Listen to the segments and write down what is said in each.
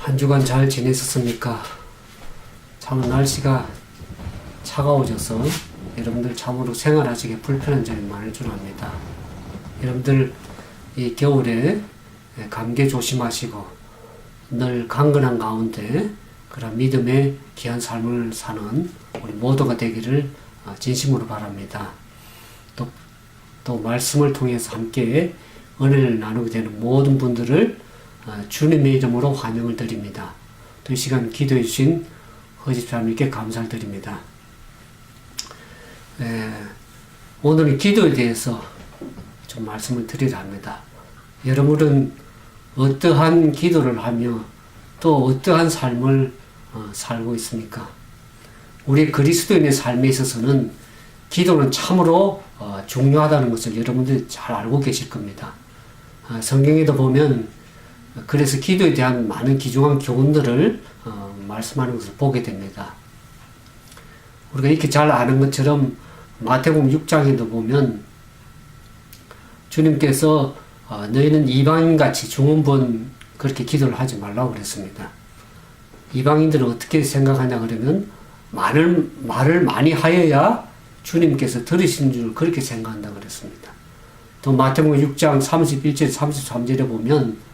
한 주간 잘 지내셨습니까? 참 날씨가 차가워져서 여러분들 참으로 생활하시기에 불편한 점이 많을 줄 압니다. 여러분들 이 겨울에 감기 조심하시고 늘 강건한 가운데 그런 믿음의 귀한 삶을 사는 우리 모두가 되기를 진심으로 바랍니다. 또 말씀을 통해서 함께 은혜를 나누게 되는 모든 분들을 주님의 이름으로 환영을 드립니다. 또 이 시간 기도해 주신 허집사님께 감사를 드립니다. 오늘은 기도에 대해서 좀 말씀을 드리려 합니다. 여러분은 어떠한 기도를 하며 또 어떠한 삶을 살고 있습니까? 우리 그리스도인의 삶에 있어서는 기도는 참으로 중요하다는 것을 여러분들이 잘 알고 계실 겁니다. 성경에도 보면 그래서 기도에 대한 많은 귀중한 교훈들을 말씀하는 것을 보게 됩니다. 우리가 이렇게 잘 아는 것처럼 마태복음 6장에도 보면 주님께서 너희는 이방인같이 중언부언 그렇게 기도를 하지 말라고 그랬습니다. 이방인들은 어떻게 생각하냐 그러면 말을 많이 하여야 주님께서 들으신 줄 그렇게 생각한다 그랬습니다. 또 마태복음 6장 31절 33절에 보면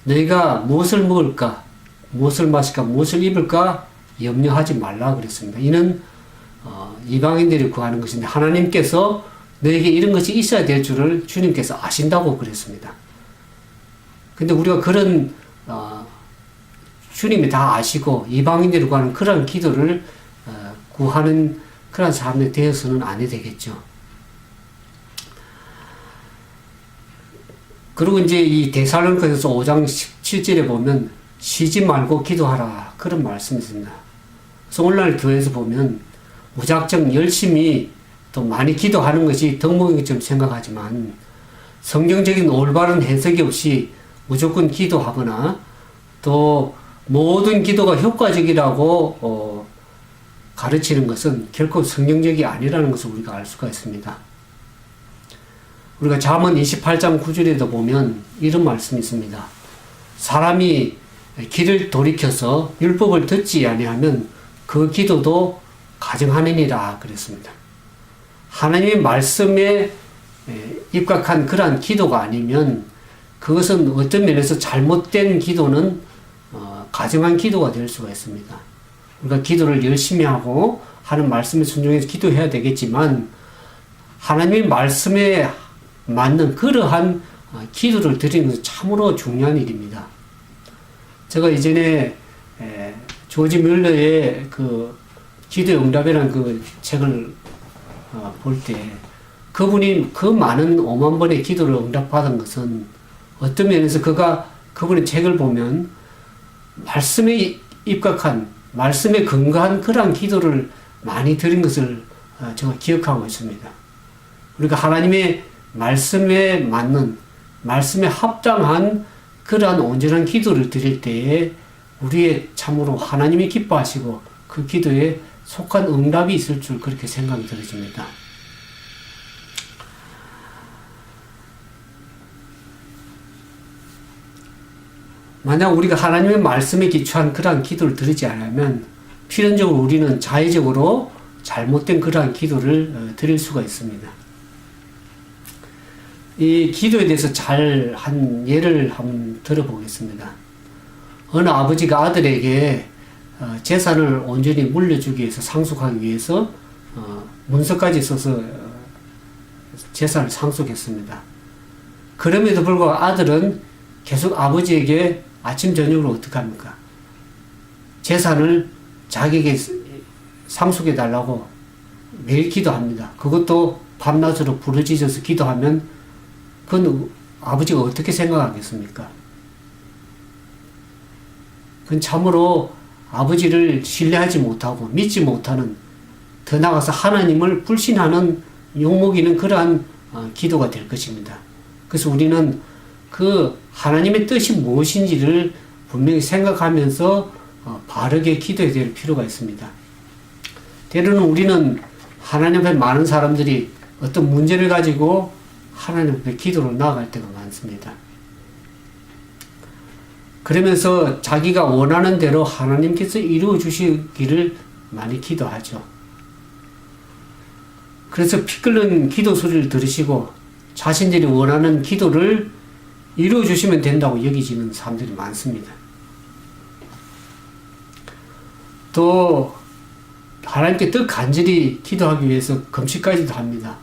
너희가 무엇을 먹을까 무엇을 마실까 무엇을 입을까 염려하지 말라 그랬습니다. 이는 이방인들이 구하는 것인데 하나님께서 너에게 이런 것이 있어야 될 줄을 주님께서 아신다고 그랬습니다. 근데 우리가 그런 주님이 다 아시고 이방인들이 구하는 그런 기도를 구하는 그런 사람들이 되어서는 안 되겠죠. 그리고 이제 이 데살로니가서 5장 17절에 보면 쉬지 말고 기도하라 그런 말씀이 있습니다. 그래서 오늘날 교회에서 보면 무작정 열심히 또 많이 기도하는 것이 덕목인 것처럼 생각하지만 성경적인 올바른 해석이 없이 무조건 기도하거나 또 모든 기도가 효과적이라고 가르치는 것은 결코 성경적이 아니라는 것을 우리가 알 수가 있습니다. 우리가 잠언 28장 9절에도 보면 이런 말씀이 있습니다. 사람이 길을 돌이켜서 율법을 듣지 아니하면 그 기도도 가증하느니라 그랬습니다. 하나님의 말씀에 입각한 그러한 기도가 아니면 그것은 어떤 면에서 잘못된 기도는 가증한 기도가 될 수가 있습니다. 우리가 기도를 열심히 하고 하는 말씀에 순종해서 기도해야 되겠지만 하나님의 말씀에 맞는 그러한 기도를 드리는 것은 참으로 중요한 일입니다. 제가 이전에 조지 뮬러의 그 기도의 응답이라는 그 책을 볼 때 그분이 그 많은 5만 번의 기도를 응답받은 것은 어떤 면에서 그분의 책을 보면 말씀에 입각한 말씀에 근거한 그러한 기도를 많이 드린 것을 제가 기억하고 있습니다. 우리가 하나님의 말씀에 맞는 말씀에 합당한 그러한 온전한 기도를 드릴 때에 우리의 참으로 하나님이 기뻐하시고 그 기도에 속한 응답이 있을 줄 그렇게 생각이 들어집니다. 만약 우리가 하나님의 말씀에 기초한 그러한 기도를 드리지 않으면 필연적으로 우리는 자의적으로 잘못된 그러한 기도를 드릴 수가 있습니다. 이 기도에 대해서 잘 한 예를 한번 들어보겠습니다. 어느 아버지가 아들에게 재산을 온전히 물려주기 위해서 상속하기 위해서 문서까지 써서 재산을 상속했습니다. 그럼에도 불구하고 아들은 계속 아버지에게 아침 저녁으로 어떻게 합니까? 재산을 자기에게 상속해 달라고 매일 기도합니다. 그것도 밤낮으로 부르짖어서 기도하면 그건 아버지가 어떻게 생각하겠습니까? 그건 참으로 아버지를 신뢰하지 못하고 믿지 못하는 더 나아가서 하나님을 불신하는 욕먹이는 그러한 기도가 될 것입니다. 그래서 우리는 그 하나님의 뜻이 무엇인지를 분명히 생각하면서 바르게 기도해야 될 필요가 있습니다. 때로는 우리는 하나님 앞에 많은 사람들이 어떤 문제를 가지고 하나님 앞에 기도로 나아갈 때가 많습니다. 그러면서 자기가 원하는 대로 하나님께서 이루어 주시기를 많이 기도하죠. 그래서 피 끓는 기도 소리를 들으시고 자신들이 원하는 기도를 이루어 주시면 된다고 여기지는 사람들이 많습니다. 또 하나님께 더 간절히 기도하기 위해서 금식까지도 합니다.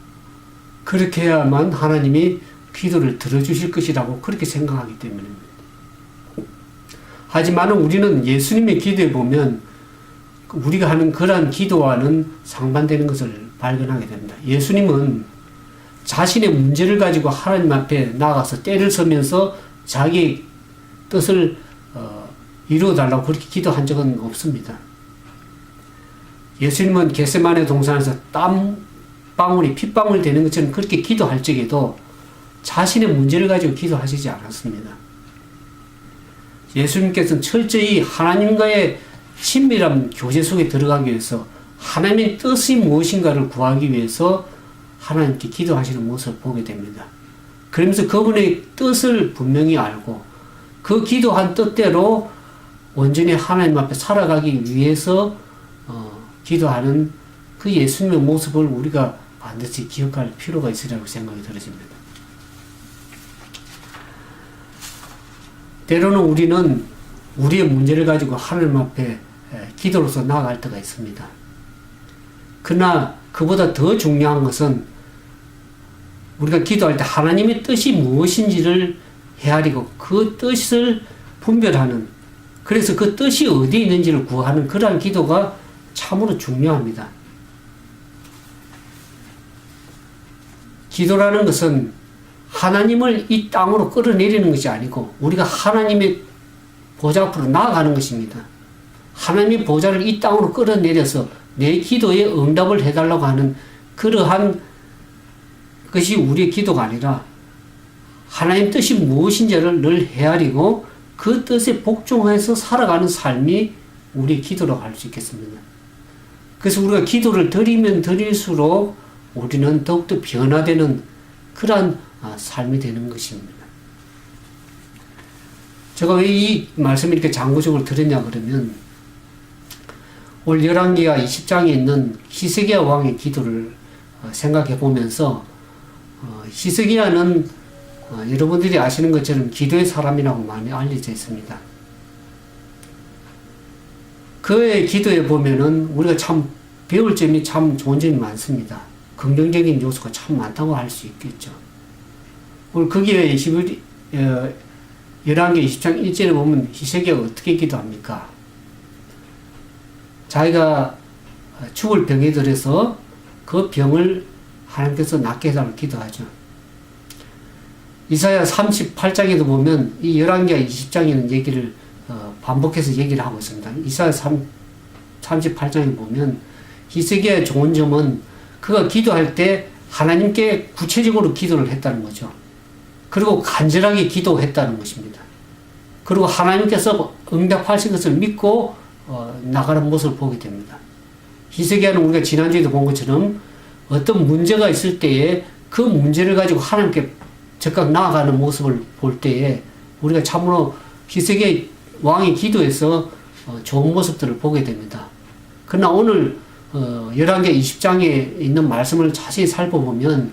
그렇게 해야만 하나님이 기도를 들어주실 것이라고 그렇게 생각하기 때문입니다. 하지만 우리는 예수님의 기도에 보면 우리가 하는 그러한 기도와는 상반되는 것을 발견하게 됩니다. 예수님은 자신의 문제를 가지고 하나님 앞에 나가서 때를 서면서 자기의 뜻을 이루어달라고 그렇게 기도한 적은 없습니다. 예수님은 겟세마네 동산에서 땀방울이 핏방울이 되는 것처럼 그렇게 기도할 적에도 자신의 문제를 가지고 기도하시지 않았습니다. 예수님께서는 철저히 하나님과의 친밀한 교제 속에 들어가기 위해서 하나님의 뜻이 무엇인가를 구하기 위해서 하나님께 기도하시는 모습을 보게 됩니다. 그러면서 그분의 뜻을 분명히 알고 그 기도한 뜻대로 온전히 하나님 앞에 살아가기 위해서 기도하는 그 예수님의 모습을 우리가 반드시 기억할 필요가 있으리라고 생각이 들어집니다. 때로는 우리는 우리의 문제를 가지고 하나님 앞에 기도로서 나아갈 때가 있습니다. 그러나 그보다 더 중요한 것은 우리가 기도할 때 하나님의 뜻이 무엇인지를 헤아리고 그 뜻을 분별하는, 그래서 그 뜻이 어디에 있는지를 구하는 그러한 기도가 참으로 중요합니다. 기도라는 것은 하나님을 이 땅으로 끌어내리는 것이 아니고 우리가 하나님의 보좌 앞으로 나아가는 것입니다. 하나님의 보좌를 이 땅으로 끌어내려서 내 기도에 응답을 해달라고 하는 그러한 것이 우리의 기도가 아니라 하나님 뜻이 무엇인지를 늘 헤아리고 그 뜻에 복종해서 살아가는 삶이 우리의 기도라고 할 수 있겠습니다. 그래서 우리가 기도를 드리면 드릴수록 우리는 더욱더 변화되는 그러한 삶이 되는 것입니다. 제가 왜 이 말씀을 이렇게 장구적으로 들었냐 그러면 올 열왕기하 20장에 있는 히스기야 왕의 기도를 생각해 보면서 히스기야는 여러분들이 아시는 것처럼 기도의 사람이라고 많이 알려져 있습니다. 그의 기도에 보면은 우리가 참 배울 점이 참 좋은 점이 많습니다. 긍정적인 요소가 참 많다고 할 수 있겠죠. 오늘 거기에 열왕기 20장 1절에 보면 히스기야가 어떻게 기도합니까? 자기가 죽을 병에 들어서 그 병을 하나님께서 낫게 해달라고 기도하죠. 이사야 38장에도 보면 이 열왕기하 20장에는 얘기를 반복해서 얘기를 하고 있습니다. 이사야 38장에 보면 히스기야의 좋은 점은 그가 기도할 때 하나님께 구체적으로 기도를 했다는 거죠. 그리고 간절하게 기도했다는 것입니다. 그리고 하나님께서 응답하신 것을 믿고 나가는 모습을 보게 됩니다. 히스기야는 우리가 지난주에도 본 것처럼 어떤 문제가 있을 때에 그 문제를 가지고 하나님께 적극 나아가는 모습을 볼 때에 우리가 참으로 히스기야 왕의 기도에서 좋은 모습들을 보게 됩니다. 그러나 오늘 열왕기하 20장에 있는 말씀을 자세히 살펴보면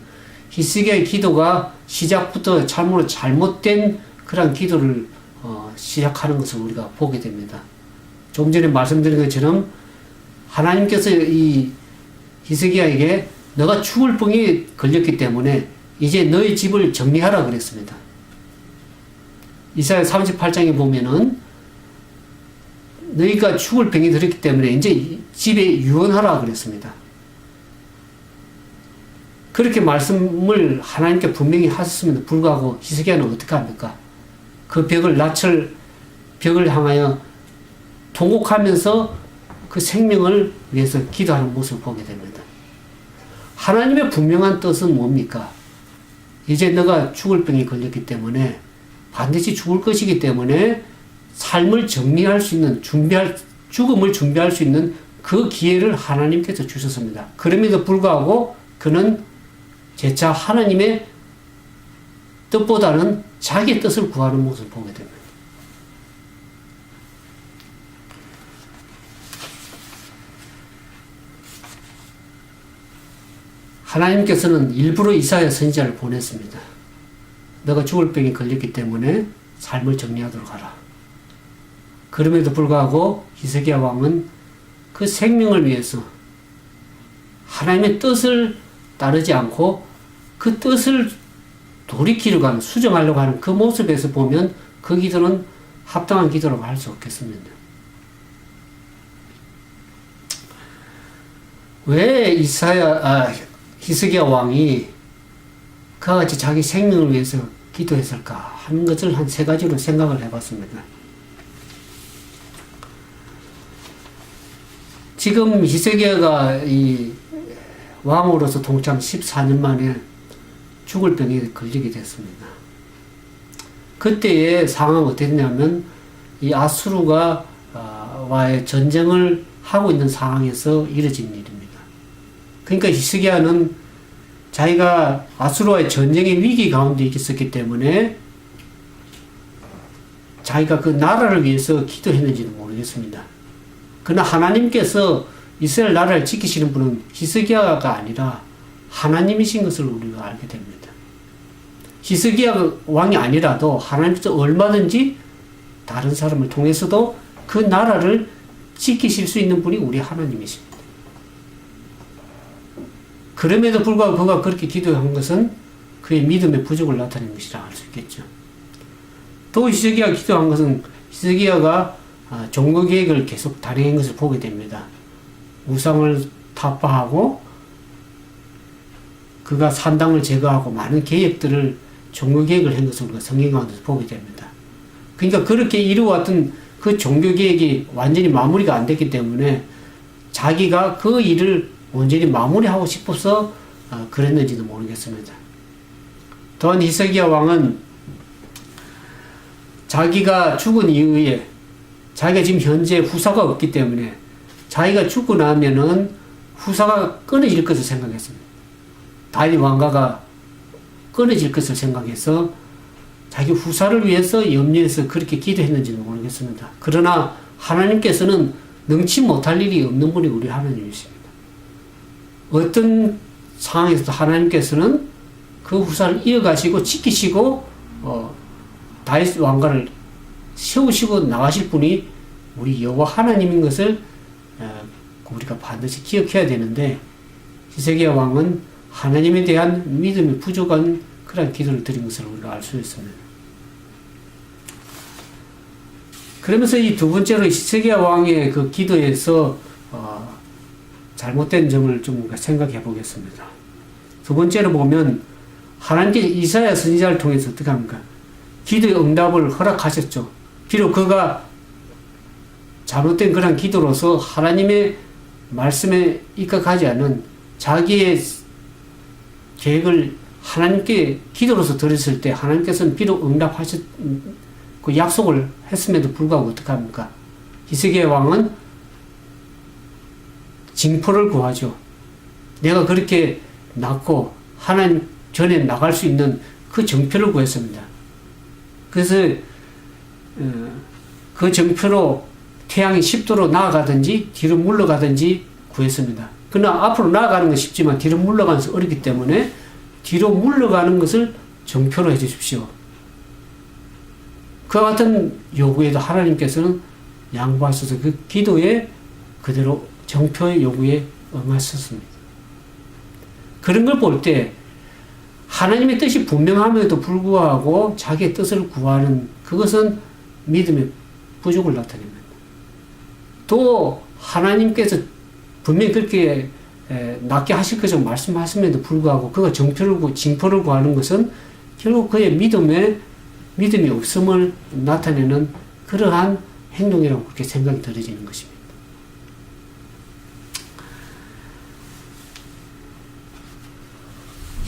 히스기야의 기도가 시작부터 참으로 잘못된 그런 기도를 시작하는 것을 우리가 보게 됩니다. 좀 전에 말씀드린 것처럼 하나님께서 이 히스기야에게 너가 죽을 병에 걸렸기 때문에 이제 너의 집을 정리하라 그랬습니다. 이사야 38장에 보면은 너희가 죽을 병에 들었기 때문에 이제 집에 유언하라 그랬습니다. 그렇게 말씀을 하나님께 분명히 하셨음에도 불구하고 히스기야는 어떻게 합니까? 그 벽을 향하여 통곡하면서 그 생명을 위해서 기도하는 모습을 보게 됩니다. 하나님의 분명한 뜻은 뭡니까? 이제 너가 죽을 병에 걸렸기 때문에 반드시 죽을 것이기 때문에 삶을 정리할 수 있는 죽음을 준비할 수 있는 그 기회를 하나님께서 주셨습니다. 그럼에도 불구하고 그는 재차 하나님의 뜻보다는 자기의 뜻을 구하는 모습을 보게 됩니다. 하나님께서는 일부러 이사야 선지자를 보냈습니다. 너가 죽을 병에 걸렸기 때문에 삶을 정리하도록 하라. 그럼에도 불구하고 히스기야 왕은 그 생명을 위해서 하나님의 뜻을 따르지 않고 그 뜻을 돌이키려고 하는, 수정하려고 하는 그 모습에서 보면 그 기도는 합당한 기도라고 할 수 없겠습니다. 왜 히스기야 왕이 그와 같이 자기 생명을 위해서 기도했을까 하는 것을 한 세 가지로 생각을 해봤습니다. 지금 히스기야가 이 왕으로서 통치한 14년 만에 죽을 병에 걸리게 됐습니다. 그때의 상황은 어땠냐면 이 아수르가 와의 전쟁을 하고 있는 상황에서 이뤄진 일입니다. 그러니까 히스기야는 자기가 아수르와의 전쟁의 위기 가운데 있었기 때문에 자기가 그 나라를 위해서 기도했는지는 모르겠습니다. 그러나 하나님께서 이스라엘 나라를 지키시는 분은 히스기야가 아니라 하나님이신 것을 우리가 알게 됩니다. 히스기야 왕이 아니라도 하나님께서 얼마든지 다른 사람을 통해서도 그 나라를 지키실 수 있는 분이 우리 하나님이십니다. 그럼에도 불구하고 그가 그렇게 기도한 것은 그의 믿음의 부족을 나타낸 것이라 할 수 있겠죠. 또 히스기야가 기도한 것은 히스기야가 종교 계획을 계속 단행한 것을 보게 됩니다. 우상을 타파하고 그가 산당을 제거하고 많은 계획들을 종교 계획을 한 것을 우리가 성경 가운데서 보게 됩니다. 그러니까 그렇게 이루어왔던 그 종교 계획이 완전히 마무리가 안 됐기 때문에 자기가 그 일을 온전히 마무리하고 싶어서 그랬는지도 모르겠습니다. 또한 히스기야 왕은 자기가 죽은 이후에 자기가 지금 현재 후사가 없기 때문에 자기가 죽고 나면은 후사가 끊어질 것을 생각했습니다. 다윗 왕가가 끊어질 것을 생각해서 자기 후사를 위해서 염려해서 그렇게 기도했는지는 모르겠습니다. 그러나 하나님께서는 능치 못할 일이 없는 분이 우리 하나님이십니다. 어떤 상황에서도 하나님께서는 그 후사를 이어가시고 지키시고 다윗 왕가를 세우시고 나가실 분이 우리 여호와 하나님인 것을 우리가 반드시 기억해야 되는데 히스기야 왕은 하나님에 대한 믿음이 부족한 그런 기도를 드린 것을 우리가 알 수 있습니다. 그러면서 이 두 번째로 히스기야 왕의 그 기도에서 잘못된 점을 좀 생각해 보겠습니다. 두 번째로 보면 하나님께서 이사야 선지자를 통해서 어떻게 합니까? 기도의 응답을 허락하셨죠. 비록 그가 잘못된 그런 기도로서 하나님의 말씀에 입각하지 않은 자기의 계획을 하나님께 기도로서 드렸을 때 하나님께서는 비록 응답하셨 그 약속을 했음에도 불구하고 어떻게 합니까? 히스기야 왕은 징표를 구하죠. 내가 그렇게 낳고 하나님 전에 나갈 수 있는 그 정표를 구했습니다. 그래서 그 정표로 태양이 10도로 나아가든지 뒤로 물러가든지 구했습니다. 그러나 앞으로 나아가는 건 쉽지만 뒤로 물러가는 것은 어렵기 때문에 뒤로 물러가는 것을 정표로 해주십시오. 그와 같은 요구에도 하나님께서는 양보하셔서 그 기도에 그대로 정표의 요구에 응하셨습니다. 그런 걸 볼 때 하나님의 뜻이 분명함에도 불구하고 자기의 뜻을 구하는 그것은 믿음의 부족을 나타냅니다. 또 하나님께서 분명히 그렇게 낫게 하실 것을 말씀하심에도 불구하고 그가 징표를 구하는 것은 결국 그의 믿음이 없음을 나타내는 그러한 행동이라고 그렇게 생각이 들어지는 것입니다.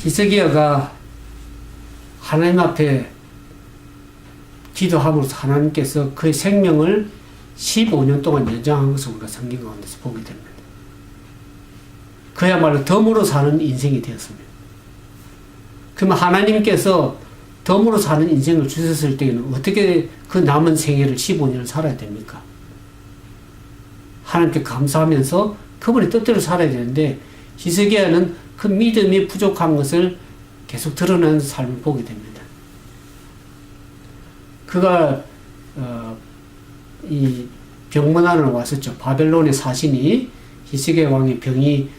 히스기야가 하나님 앞에 기도함으로써 하나님께서 그의 생명을 15년 동안 연장한 것을 우리가 성경 가운데서 보게 됩니다. 그야말로 덤으로 사는 인생이 되었습니다. 그러면 하나님께서 덤으로 사는 인생을 주셨을 때에는 어떻게 그 남은 생애를 15년을 살아야 됩니까? 하나님께 감사하면서 그분의 뜻대로 살아야 되는데 히스기야는 그 믿음이 부족한 것을 계속 드러내는 삶을 보게 됩니다. 그가 이 병문안을 왔었죠. 바벨론의 사신이 히스기야 왕의 병이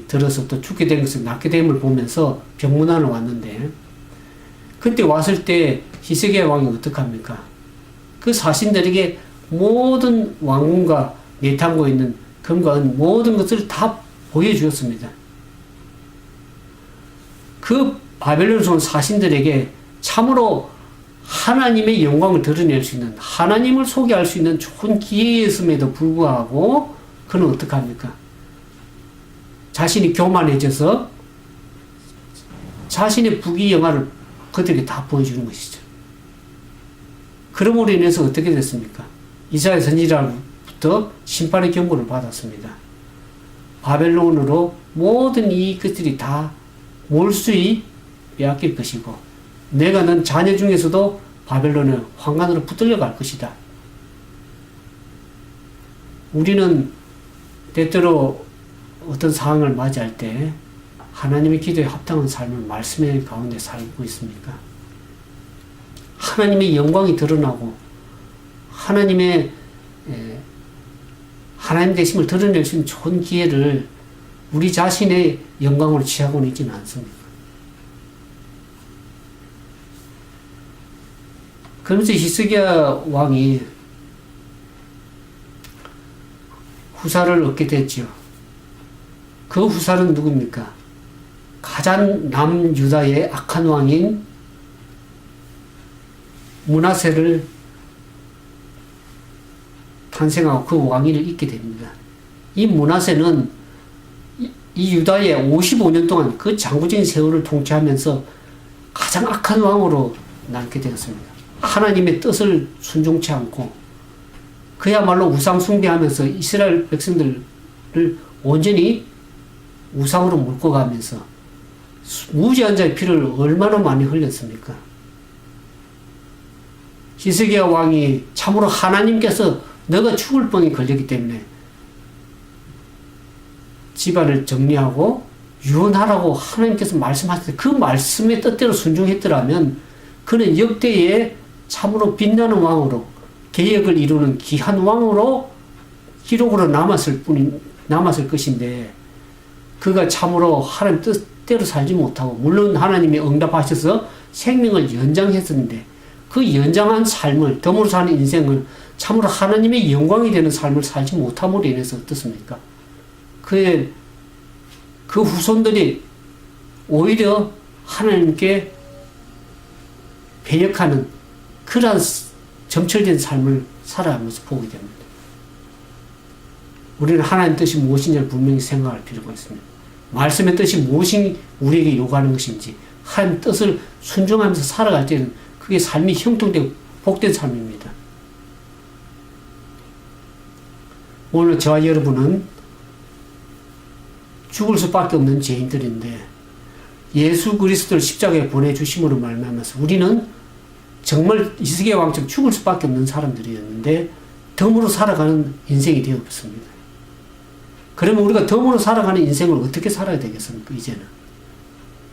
들어서 또 죽게 된 것을 낫게 됨을 보면서 병문안을 왔는데, 그때 왔을 때 히스기야 왕이 어떡합니까? 그 사신들에게 모든 왕궁과 내탐고 있는 금과 은 모든 것을 다 보여주었습니다. 그 바벨론에서 온 사신들에게 참으로 하나님의 영광을 드러낼 수 있는, 하나님을 소개할 수 있는 좋은 기회였음에도 불구하고 그는 어떡합니까? 자신이 교만해져서 자신의 부귀영화를 그들에게 다 보여주는 것이죠. 그러므로 인해서 어떻게 됐습니까? 이사야 선지자로부터 심판의 경고를 받았습니다. 바벨론으로 모든 이 것들이 다 몰수히 빼앗길 것이고, 내가 넌 자녀 중에서도 바벨론의 황관으로 붙들려 갈 것이다. 우리는 때때로 어떤 상황을 맞이할 때 하나님의 기도에 합당한 삶을 말씀의 가운데 살고 있습니까? 하나님의 영광이 드러나고 하나님 되심을 드러낼 수 있는 좋은 기회를 우리 자신의 영광으로 취하고는 있지는 않습니다. 그러면서 히스기야 왕이 후사를 얻게 됐죠. 그 후사는 누굽니까? 가장 남유다의 악한 왕인 므낫세를 탄생하고 그 왕위를 잇게 됩니다. 이 므낫세는 이 유다의 55년 동안 그 장구적인 세월을 통치하면서 가장 악한 왕으로 남게 되었습니다. 하나님의 뜻을 순종치 않고 그야말로 우상 숭배하면서 이스라엘 백성들을 온전히 우상으로 묶어가면서 무지한 자의 피를 얼마나 많이 흘렸습니까? 히스기야 왕이 참으로 하나님께서 너가 죽을 병에 걸렸기 때문에 집안을 정리하고 유언하라고 하나님께서 말씀하셨을 때 그 말씀의 뜻대로 순종했더라면 그는 역대에 참으로 빛나는 왕으로 계획을 이루는 귀한 왕으로 기록으로 남았을 것인데, 그가 참으로 하나님 뜻대로 살지 못하고, 물론 하나님이 응답하셔서 생명을 연장했었는데 그 연장한 삶을, 덤으로 사는 인생을 참으로 하나님의 영광이 되는 삶을 살지 못함으로 인해서 어떻습니까? 그 후손들이 오히려 하나님께 배역하는 그러한 점철된 삶을 살아가면서 보게 됩니다. 우리는 하나님의 뜻이 무엇인지를 분명히 생각할 필요가 있습니다. 말씀의 뜻이 무엇이 우리에게 요구하는 것인지, 하나님의 뜻을 순종하면서 살아갈 때는 그게 삶이 형통되고 복된 삶입니다. 오늘 저와 여러분은 죽을 수밖에 없는 죄인들인데 예수 그리스도를 십자가에 보내주심으로 말미암아서 우리는 정말 히스기야 왕처럼 죽을 수밖에 없는 사람들이었는데 덤으로 살아가는 인생이 되었습니다. 그러면 우리가 덤으로 살아가는 인생을 어떻게 살아야 되겠습니까? 이제는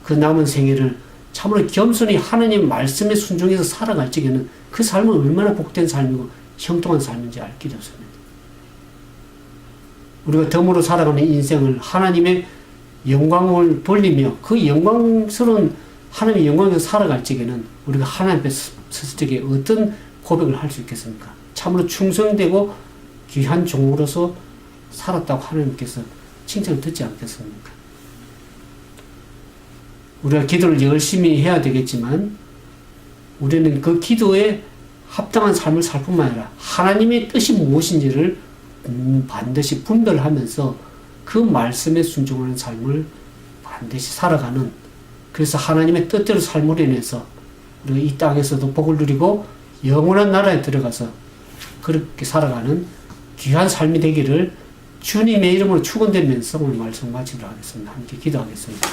그 남은 생애를 참으로 겸손히 하나님 말씀에 순종해서 살아갈 적에는 그 삶은 얼마나 복된 삶이고 형통한 삶인지 알 길이 없습니다. 우리가 덤으로 살아가는 인생을 하나님의 영광을 돌리며 그 영광스러운 하나님의 영광에서 살아갈 적에는 우리가 하나님 앞에 섰을 적에 어떤 고백을 할 수 있겠습니까? 참으로 충성되고 귀한 종으로서 살았다고 하나님께서 칭찬을 듣지 않겠습니까? 우리가 기도를 열심히 해야 되겠지만 우리는 그 기도에 합당한 삶을 살 뿐만 아니라 하나님의 뜻이 무엇인지를 반드시 분별하면서 그 말씀에 순종하는 삶을 반드시 살아가는, 그래서 하나님의 뜻대로 삶으로 인해서 우리가 이 땅에서도 복을 누리고 영원한 나라에 들어가서 그렇게 살아가는 귀한 삶이 되기를 주님의 이름으로 축원되면서 오늘 말씀 마치도록 하겠습니다. 함께 기도하겠습니다.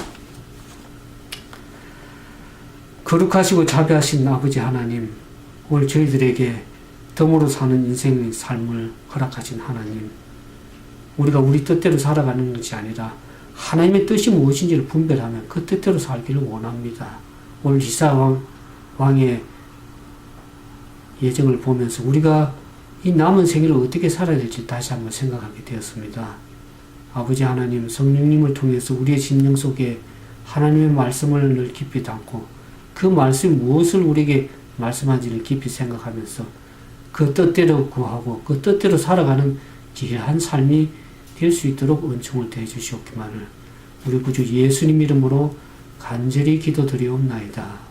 거룩하시고 자비하신 아버지 하나님, 오늘 저희들에게 덤으로 사는 인생의 삶을 허락하신 하나님, 우리가 우리 뜻대로 살아가는 것이 아니라 하나님의 뜻이 무엇인지를 분별하면 그 뜻대로 살기를 원합니다. 오늘 이사 왕의 예정을 보면서 우리가 이 남은 생애를 어떻게 살아야 될지 다시 한번 생각하게 되었습니다. 아버지 하나님, 성령님을 통해서 우리의 심령 속에 하나님의 말씀을 늘 깊이 담고 그 말씀이 무엇을 우리에게 말씀한지를 깊이 생각하면서 그 뜻대로 구하고 그 뜻대로 살아가는 귀한 삶이 될 수 있도록 은총을 더해 주시옵기만을 우리 구주 예수님 이름으로 간절히 기도드리옵나이다.